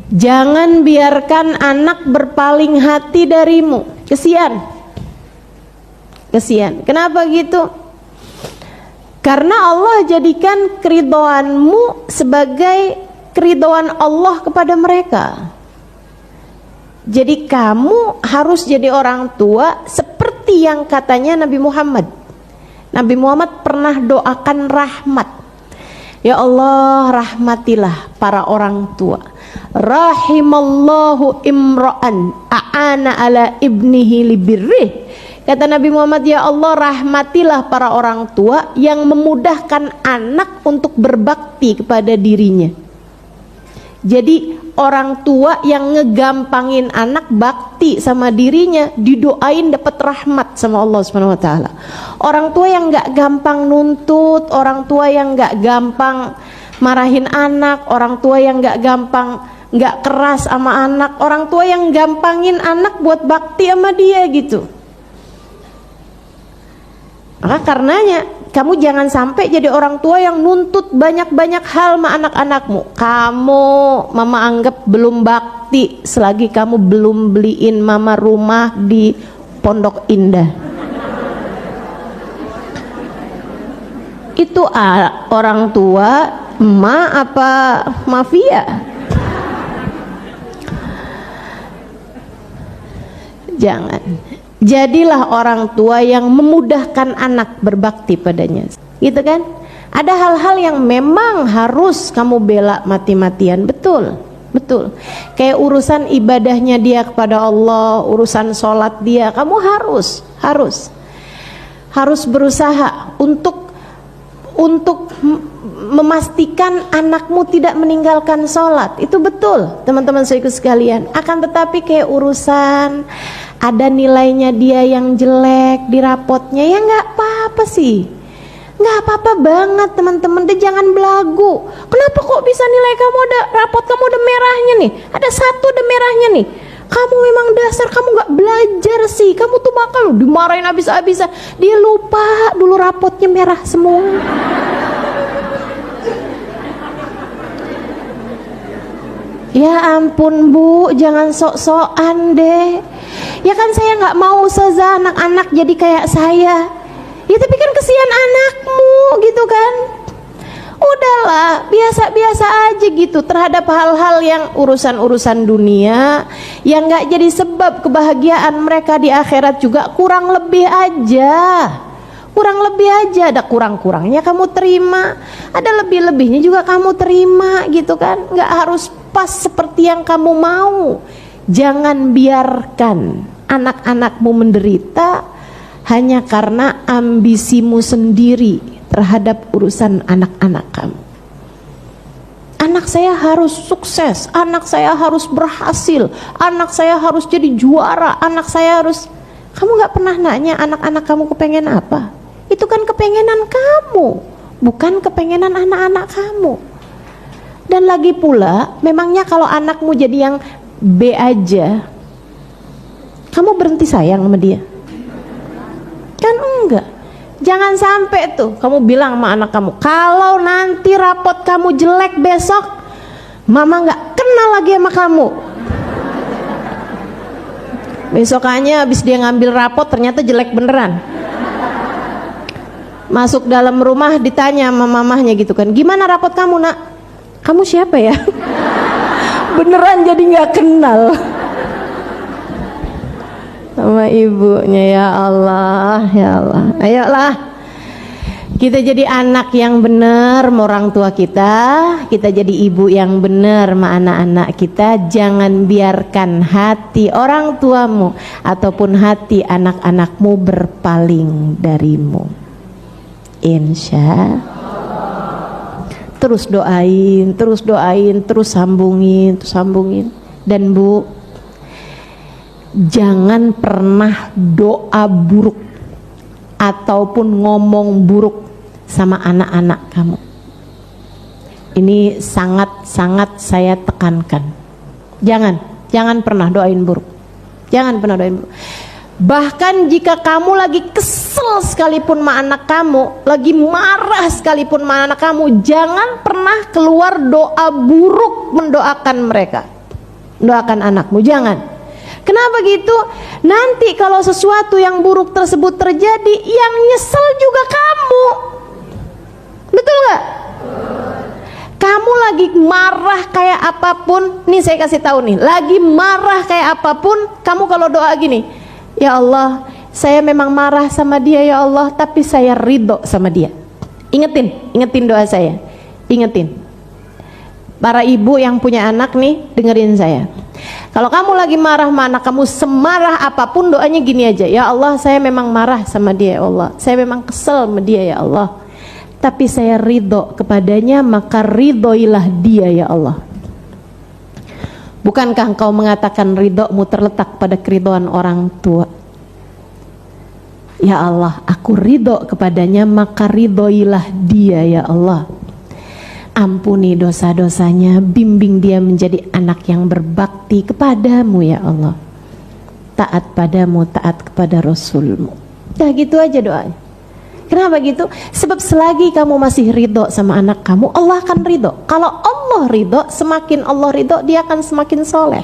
Jangan biarkan anak berpaling hati darimu. Kesian. Kenapa gitu? Karena Allah jadikan keridhoanmu sebagai keridhaan Allah kepada mereka. Jadi kamu harus jadi orang tua seperti yang katanya Nabi Muhammad. Nabi Muhammad pernah doakan rahmat. Ya Allah, rahmatilah para orang tua. Rahimallahu imra'an a'ana ala ibnihi libirrih. Kata Nabi Muhammad, ya Allah, rahmatilah para orang tua yang memudahkan anak untuk berbakti kepada dirinya. Jadi orang tua yang ngegampangin anak bakti sama dirinya, didoain dapat rahmat sama Allah Subhanahu wa taala. Orang tua yang nggak gampang nuntut, orang tua yang nggak gampang marahin anak, orang tua yang nggak keras sama anak, orang tua yang gampangin anak buat bakti sama dia gitu. Maka karenanya kamu jangan sampai jadi orang tua yang nuntut banyak-banyak hal sama anak-anakmu. Kamu, mama anggap belum bakti selagi kamu belum beliin mama rumah di Pondok Indah. Itu orang tua emak apa mafia? Jangan. Jadilah orang tua yang memudahkan anak berbakti padanya, gitu kan? Ada hal-hal yang memang harus kamu bela mati-matian, betul. Kayak urusan ibadahnya dia kepada Allah, urusan sholat dia, kamu harus berusaha untuk memastikan anakmu tidak meninggalkan sholat. Itu betul, teman-teman saudaraku sekalian. Akan tetapi kayak urusan ada nilainya dia yang jelek di rapotnya, ya nggak apa-apa sih, nggak apa-apa banget teman-teman. Deh jangan belagu. Kenapa kok bisa nilai kamu ada, rapot kamu ada merahnya nih, ada 1 ada merahnya nih. Kamu memang dasar kamu nggak belajar sih. Kamu tuh bakal dimarahin habis-habisan. Dia lupa dulu rapotnya merah semua. Ya ampun Bu, jangan sok-sokan deh. Ya kan saya nggak mau ustazah anak-anak jadi kayak saya. Ya tapi kan kesian anakmu gitu kan. Udahlah, biasa-biasa aja gitu terhadap hal-hal yang urusan-urusan dunia yang nggak jadi sebab kebahagiaan mereka di akhirat juga. Kurang lebih aja, ada kurang-kurangnya kamu terima, ada lebih-lebihnya juga kamu terima gitu kan. Nggak harus pas seperti yang kamu mau. Jangan biarkan anak-anakmu menderita hanya karena ambisimu sendiri terhadap urusan anak-anak kamu. Anak saya harus sukses, anak saya harus berhasil, anak saya harus jadi juara, anak saya harus. Kamu gak pernah nanya anak-anak kamu kepengen apa? Itu kan kepengenan kamu, bukan kepengenan anak-anak kamu. Dan lagi pula, memangnya kalau anakmu jadi yang B aja, kamu berhenti sayang sama dia? Kan enggak. Jangan sampai tuh kamu bilang sama anak kamu, kalau nanti rapot kamu jelek besok, mama nggak kenal lagi sama kamu. Besokannya habis dia ngambil rapot ternyata jelek beneran. Masuk dalam rumah ditanya sama mamahnya gitu kan, gimana rapot kamu nak? Kamu siapa ya? Beneran jadi nggak kenal sama ibunya. Ya Allah, ya Allah. Ayolah kita jadi anak yang benar sama orang tua kita jadi ibu yang benar sama anak-anak kita. Jangan biarkan hati orang tuamu ataupun hati anak-anakmu berpaling darimu. Insya terus doain, terus sambungin. Dan Bu, jangan pernah doa buruk ataupun ngomong buruk sama anak-anak kamu. Ini sangat-sangat saya tekankan. Jangan pernah doain buruk. Bahkan jika kamu lagi kesel sekalipun sama anak kamu, lagi marah sekalipun sama anak kamu, jangan pernah keluar doa buruk mendoakan mereka. doakan anakmu, jangan. Kenapa gitu? Nanti kalau sesuatu yang buruk tersebut terjadi, yang nyesel juga kamu. Betul gak? Kamu lagi marah kayak apapun, nih saya kasih tahu nih, lagi marah kayak apapun, kamu kalau doa gini, ya Allah, saya memang marah sama dia ya Allah, tapi saya ridho sama dia. Ingetin doa saya, ingetin. Para ibu yang punya anak nih, dengerin saya. Kalau kamu lagi marah sama anak kamu, semarah apapun, doanya gini aja, ya Allah, saya memang marah sama dia ya Allah, saya memang kesel sama dia ya Allah, tapi saya ridho kepadanya, maka ridhoilah dia ya Allah. Bukankah engkau mengatakan ridhomu terletak pada keridhoan orang tua? Ya Allah, aku ridho kepadanya, maka ridhoilah dia ya Allah. Ampuni dosa-dosanya, bimbing dia menjadi anak yang berbakti kepadamu ya Allah, taat padamu, taat kepada Rasulmu. Dah gitu aja doanya. Kenapa gitu? Sebab selagi kamu masih ridho sama anak kamu, Allah akan ridho. Kalau Allah ridho, semakin Allah ridho, dia akan semakin soleh.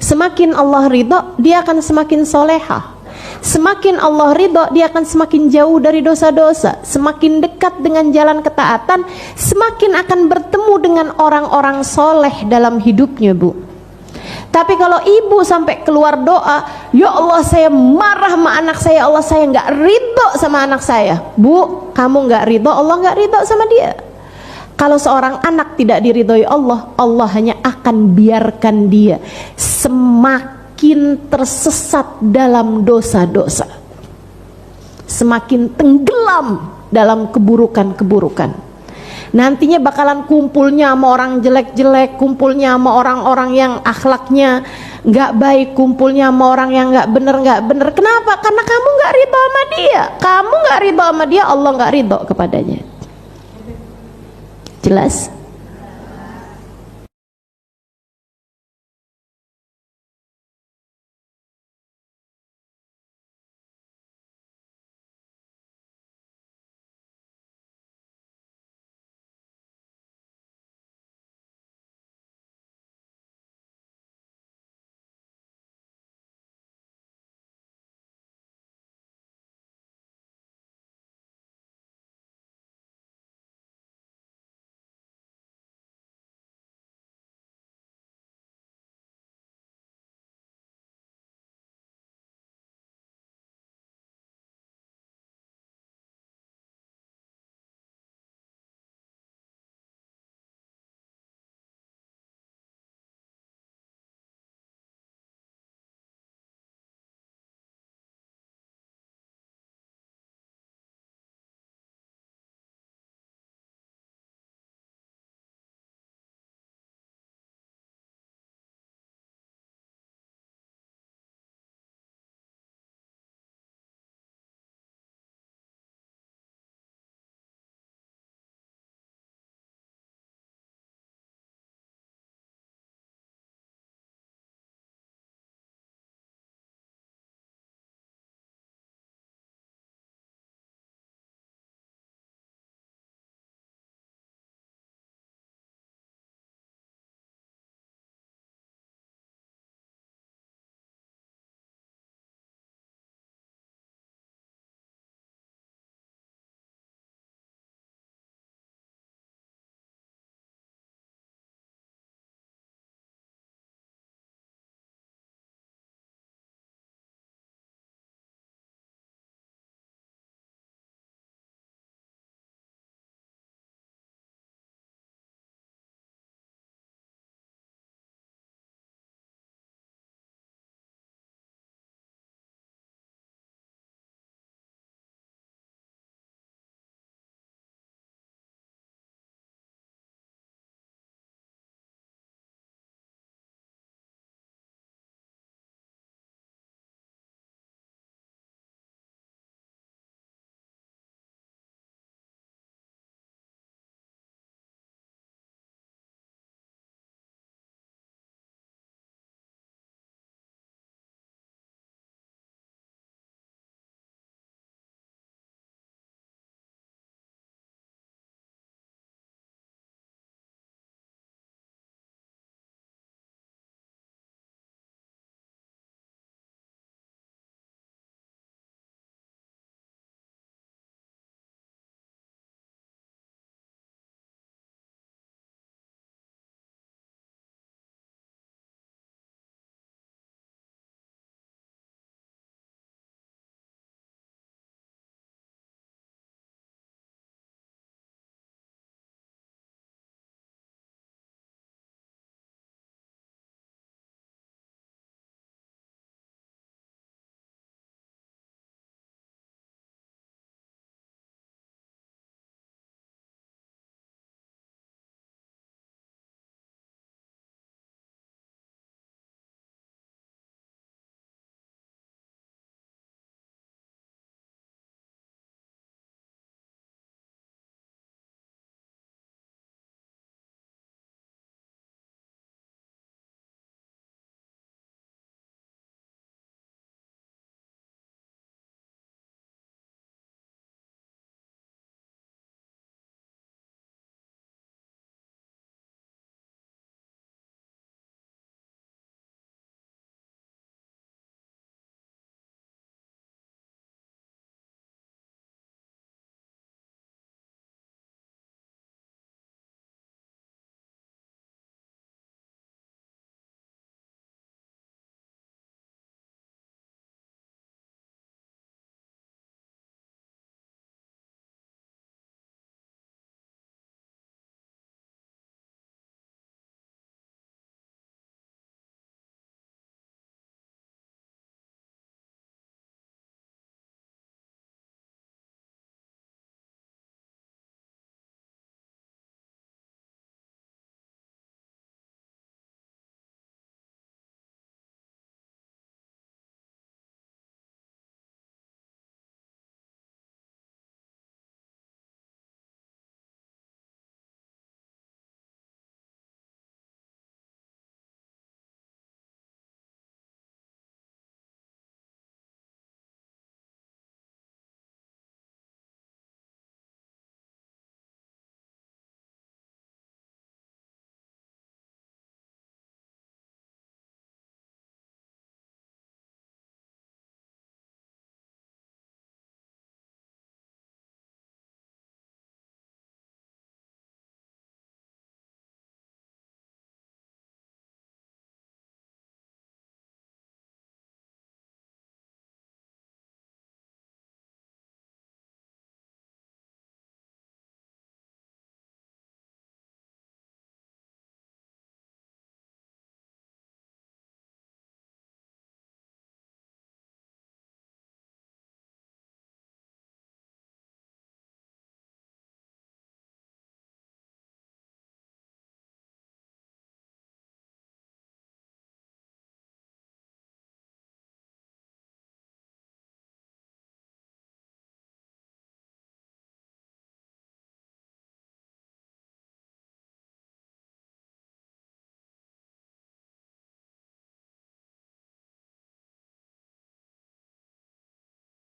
Semakin Allah ridho, dia akan semakin solehah. Semakin Allah ridho, dia akan semakin jauh dari dosa-dosa, semakin dekat dengan jalan ketaatan, semakin akan bertemu dengan orang-orang soleh dalam hidupnya, Bu. Tapi kalau ibu sampai keluar doa, ya Allah, saya marah sama anak saya, Allah, saya nggak ridho sama anak saya. Bu, kamu nggak ridho, Allah nggak ridho sama dia. Kalau seorang anak tidak diridhoi Allah, Allah hanya akan biarkan dia semakin tersesat dalam dosa-dosa, semakin tenggelam dalam keburukan-keburukan. Nantinya bakalan kumpulnya sama orang jelek-jelek, kumpulnya sama orang-orang yang akhlaknya nggak baik, kumpulnya sama orang yang nggak bener. Kenapa? Karena kamu nggak ridho sama dia. Kamu nggak ridho sama dia, Allah nggak ridho kepadanya. Jelas?